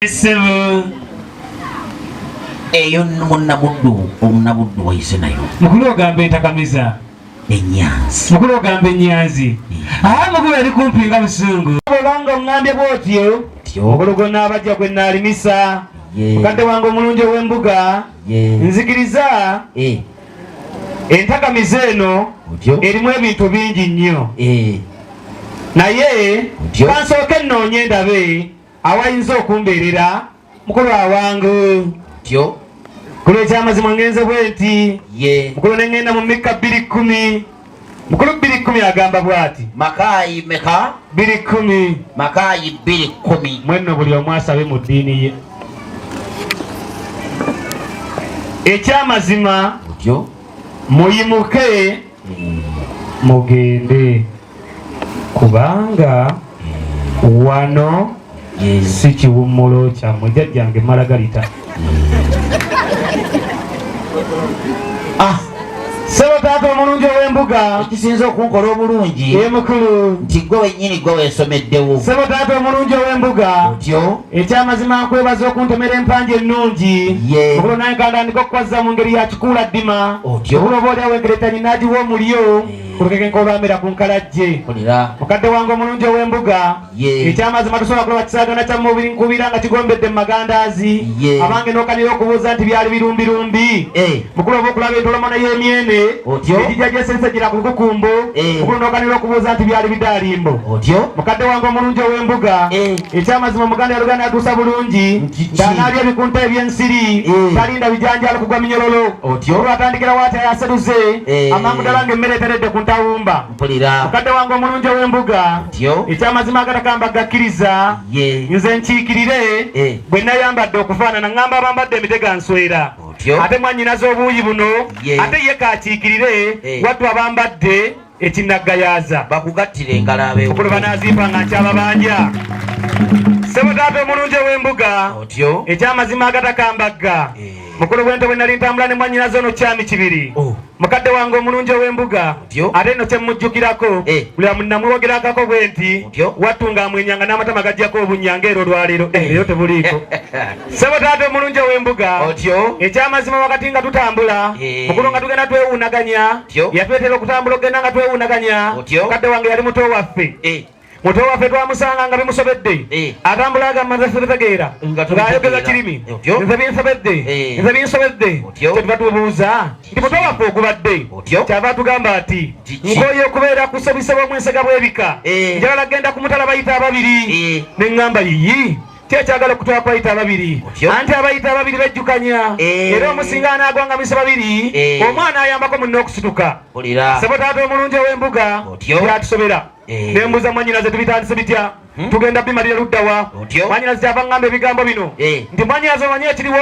Sebo eyo munabuddu wayise nayo mukulu ogamba entakamiza enyanzi mukulu ogamba enyanzi mukulu yali kumpi nga busungu obanga oŋŋambye bwotyo mukulu gonna abajja gwe naalimisa mukadde wange omulungi ow'embuga nzikiriza entakamiza eno erimu ebintu bingi nnyo naye kansooke nnoonye ndabe awayinza okumbeerera mukulu awange mukulu ekyamazima ngenze bwe nti mukulu neŋŋenda mu Mikka 2:10 mukulu 2:10 agamba bw'ati Makayi meka 2:10 Makayi 2:10 mwenno buli omu asabe mu ddiini ye ekyamazima muyimuke mugende kubanga wano si kiwummulo kyammwe jjajjange Maragalita sebo taata omulungi ow'embuga ekisinza okunkola obulungi ye mukulu nti gwe wennyini gwe weesomeddewo sebo taata omulungi ow'embuga ekyamazima nkwebaza okuntemera empanja ennungi mukulu naye nkandandika okukwazza mu ngeri ya kikuula ddima mukulu oba oliawo enkeretanyi n'agiwa omulyo kulukeke olwamera ku nkalajje mukadde wange omulungi ow'embuga ekyamazima tosobola kulaba kisaagana kya mubiri nkubira nga kigombedde mu magandaazi abange n'okanira okubuuza nti byali birumbirumbi mukulu oba okulaba entolomano y'emyene ejijja gyeserese gira ku lukukumbo mukulu n'okanira okubuuza nti byali bidaalimbo mukadde wange omulungi ow'embuga ekyamazima omuganda yaluganda yatuusa bulungi ng'anaalya ebikunta eby'ensiri talinda bijanjalo kugwa minyololo olwatandikirawo ati ayaseruze amangu ddala ng'emmere eteredde ku ntawumba mukadde wange omulungi ow'embuga ekyamazima agatakamba gakkiriza nze nkiikirire bwe nayambadde okufaanana ngamba abambadde emitega nswera ate mwannyinaza obuuyi buno ate ye kakiikirire waddu abambadde ekinnaggayaza bakugattire engalabe mukulu banazimba nga nkyababanja sebo taata omulungi ow'embuga ekyamazima agatakambagga mukulu bwente bwe nali ntambula ne mwannyinaza ono kyami kibiri mukadde wange omulungi ow'embuga ate nno kyemmujjukirako buli amunamwogerakako bwe nti wattu ng'amwenyanga n'amatama gajjako obunyanga ero olwaleero leero tebuliiko sebo taata omulungi ow'embuga ekyamazima wakati nga tutambula mukulu nga tugenda twewuunaganya yatwetera okutambula okgenda nga twewuunaganya mukadde wange yali muto waffe muto waffe twamusanga nga bimusobedde atambula agamba nze tetegeera ng'ayogeza kirimi nze binsobedde kyetuba tubuuza nti muto waffe ogubadde kyava tugamba ati nkoye okubeera ku sobisebo omwensega bw'ebika njagala genda ku mutala bayita ababiri ne ŋŋamba yiyi kyekyagala okutwala kubayita ababiri anti abayita ababiri bejjukanya era omusinga anaagwanga mise babiri omwana ayambako munne okusituka sebo taata omulungi ow'embuga byatusobera nembuuza mwanyinaze tubitandise bitya tugenda bimalira luddawa mwanyinaze kyava ŋŋamba ebigambo bino nti mwanyinaze omanye ekiriwo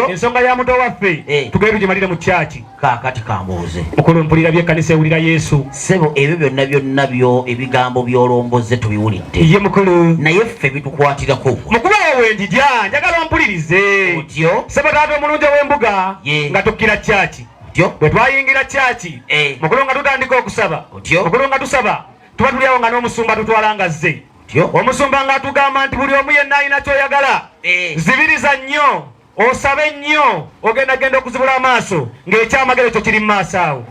ensonga ya muto waffe tugende tugimalire mu kyaki kaakati kambuuze mukulu mpulira byekkanisa ewulira Yesu sebo ebyo byonna byo ebigambo by'olomboze tubiwulidde ye mukulu naye ffe bitukwatirako mukubawo wenjija njagala ompulirize sebo taata omulungi ow'embuga nga tukkira kyaki bwe twayingira kyaki mukulu nga tutandika okusaba mukulu nga tusaba tuba tuliawo nga n'omusumba tutwala nga zze omusumba nga atugamba nti buli omu yenna alina kyoyagala zibiriza nnyo osabe nnyo ogendagenda okuzibula amaaso ng'ekyamagero ekyo kiri mu maaso awo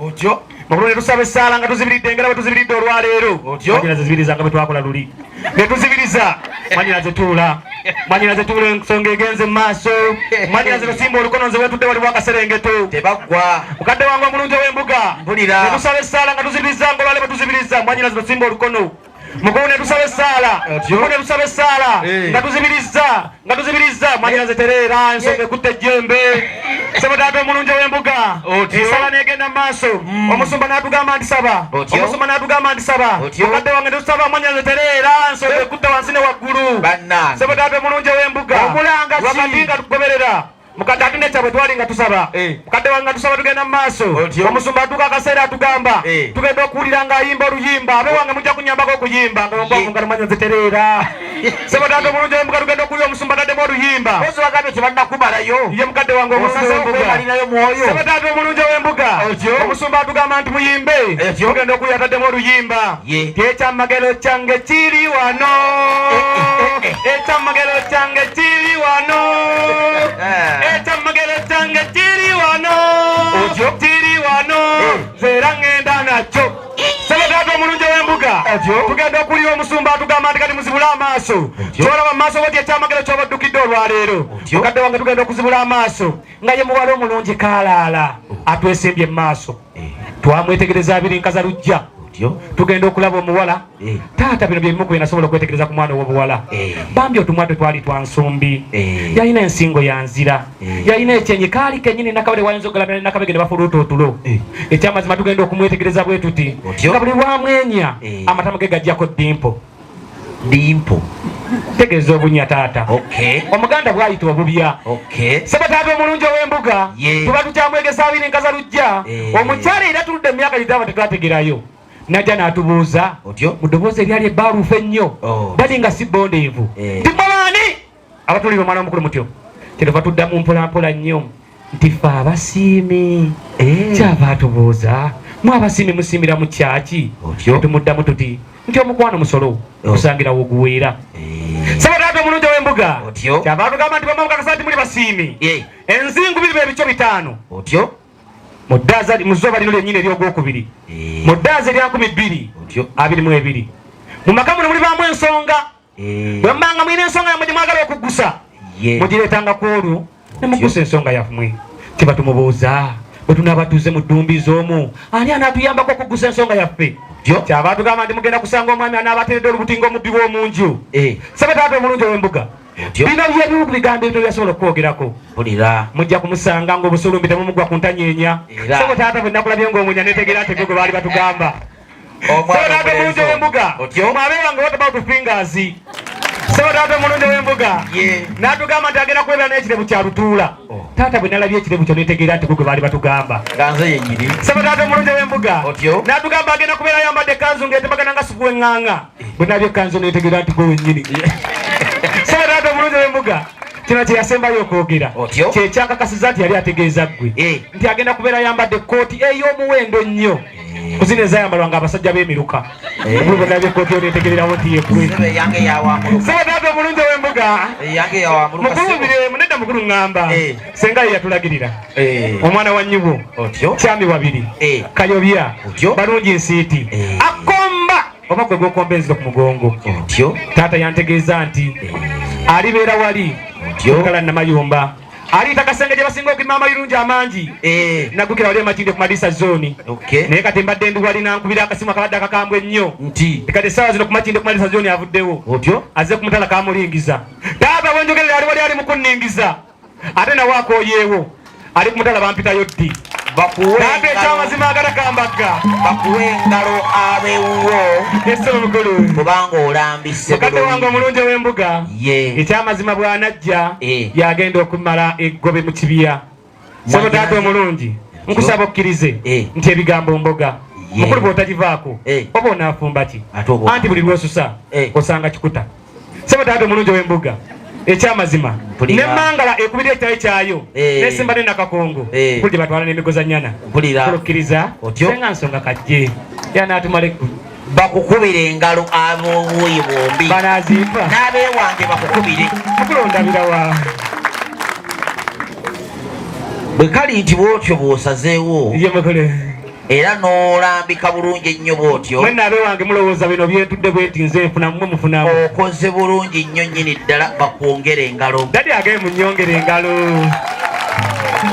mukulu ne tusaba essaala nga tuzibiridde engera bwe tuzibiridde olwaleero mwanyinaze zibiriza nga bwe twakola luli ne tuzibiriza mwanyinaze tuula mwanyinaze tuula ensonga egenze mu maaso mwanyinaze tusimba olukono nze wetudde waliwo akaserengeto tebaggwa mukadde wange omulungi ow'embuga ne tusaba essaala nga tuzibiriza nga olwale bwe tuzibiriza mwanyinaze tusimba olukono mukulu ne tusaba essaala mukulu ne tusaba essaala nga tuzibiriza mwanyinaze tereera ensonga ekutte ejjembe sebo taata omulungi ow'embuga essaala negenda mu maaso omusumba n'atugamba nti saba omusumba n'atugamba nti saba mukadde wange ne tusaba mwanyinaze tereera ensonga ekutte wansi ne waggulu sebo taata omulungi ow'embuga wakati nga tugoberera mukadde atune kyabwe twalinga tusaba mukadde wange tusaba tugenda mu maaso omusumba atuuka akaseera atugamba tugenda okuwulira ng'ayimba oluyimba abe wange mujja kunyambako okuyimba nga manya nzitereera sebo taata omulungi ow'embuga tugenda okuwulira omusumba taddemu oluyimba ozi bagambye tebannakumalayo ye mukadde wange omulungi ow'embuga sebo taata omulungi ow'embuga omusumba atugamba nti muyimbe tugenda okuwulira taddemu oluyimba ekyamagero kyange kiri wano ekyamagero kyange kiri wano ekyamagero kyange kiri wano kiri wano zera ngenda nakyo sebo taata omulungi ow'embuga tugenda okuwulira omusumba atugamba nti kati muzibule amaaso kyolaba mu maaso boti ekyamagero kyobaddukidde olwaleero mukadde wange tugenda okuzibula amaaso nga ye muwala omulungi kaalaala atwesimbye mu maaso twamwetegereza abiri nkaza lujja tugenda okulaba omuwala taata bino byebimu kwe nasobola okwetegereza ku mwana ow'obuwala bambi otumwa twali twa nsumbi yalina ensingo ya nzira yalina ekyenyi kaali kenyini nakabale wayinza okugalabira nakabege ne bafuluuta otulo ekyamazima tugenda okumwetegereza bwe tuti nga buli lwamwenya amatama ge gajjako dimpo tegeeza obunya taata omuganda bwayita obubya sebo taata omulungi ow'embuga tuba tukyamwegesa abiri nkaza lujja omukyala era tuludde mu myaka gitaba tetwategerayo najja n'atubuuza mu ddoboozi eryali ebbaaluufu ennyo bali nga si bondeevu nti mwabaani abatulira omwana omukulu mutyo kyetova tuddamu mpolampola nnyo nti ffe abasiimi kyava atubuuza mwe abasiimi musiimira mu kyaki tumuddamu tuti nti omukwano musolo okusangirawo oguweera sebo taata omulungi ow'embuga kyava atugamba nti bamamukakasa nti muli basiimi enzingu biri bebikyo 5 muddaaza muzoba lino lyennyini eryogwokubiri muddaaza erya 2022 mu maka muno muli baamu ensonga bwe mbanga mulina ensonga yammwe gye mwagala okuggusa mugireetanga ku olwo ne muggusa ensonga yammwe kiba tumubuuza bwe tunaabatuuze mu ddumbizi omwo ani anaatuyambako okuggusa ensonga yaffe kyava atugamba nti mugenda kusanga omwami anaabateredde olubutinga omubbi bw'omunju sebo taata omulungi ow'embuga bino byebimu bigambo ebyo byasobola okwogerako mujja kumusanga ng'obusulumbi temumugwa ku ntanyeenya sebo taata bwe nakulabye ng'omwenya netegeera nti gwe baali batugamba sebo taata omulungi ow'embuga mwabeera nga what about fingers sebo taata omulungi ow'embuga n'atugamba nti agenda kwebera n'ekirevu kya lutuula taata bwe nalabye ekirevu kyo netegeera nti gwe baali batugamba sebo taata omulungi ow'embuga n'atugamba agenda kubeera ayambadde ekkanzu ng'etebagana nga siku w'eŋŋaŋa bwe nalabye ekkanzu netegeera nti gwe wennyini sebo taata omulungi ow'embuga kino kye yasembayo okwogera kyekyakakasiza nti yali ategeeza ggwe nti agenda kubeera ayambadde ekkooti ey'omuwendo nnyo kuzina ezayambalwanga abasajja b'emiruka bwe nalabye ekkooti yo netegererawo nti yegwe sebo taata omulungi ow'embuga mukulubire munedda mukulu ŋŋamba senga ye yatulagirira omwana wa nnyubo kyami wabiri kayobya balungi nsiiti akomba oba gwe gwokomba enziro ku mugongo taata yantegeeza nti alibeera wali kala namayumba aliyita kasenge gye basinga okuyima amayirungi amangi nagukira wali emakinde ku madisa zooni naye kati mbadde ndi wali nankubira akasimu akabadde akakambwe ennyo kati essaawa zino ku makinde ku madisa zooni avuddewo azze ku mutala kamulingiza taata wenjogerera ali wali ali mukunningiza ate nawe akooyeewo ali ku mutala bampitayo ddi taata ekyamazima agatakambagga bakuwe engalo abewuwo essebo mukulu kubanga olambise mukadde wange omulungi ow'embuga ekyamazima bw'anajja yagenda okumala eggobe mu kibiya sebo taata omulungi nkusaba okkirize nti ebigambo mboga mukulu bw'otagivaako oba onaafumba ki anti buli lwosusa osanga kikuta sebo taata omulungi ow'embuga ekyamazima nemmangala ekubira ekitale kyayo nesimba ne nakakongo kuli gye batwala n'emigoza nnyana kukkiriza senga nsonga kajje yanaatumale bakukubire engalo ab'obuuyi bombi banazimba n'abeewange bakukubire mukulondabirawa bwe kali nti bwotyo bw'osazeewo ye mukule era n'olambika bulungi ennyo bwotyo mwenna abeewange mulowooza bino byentudde bweti nze nfuna mmwe mufunamu okoze bulungi nnyo nnyini ddala bakwongera engalo dadi agee munnyongera engalo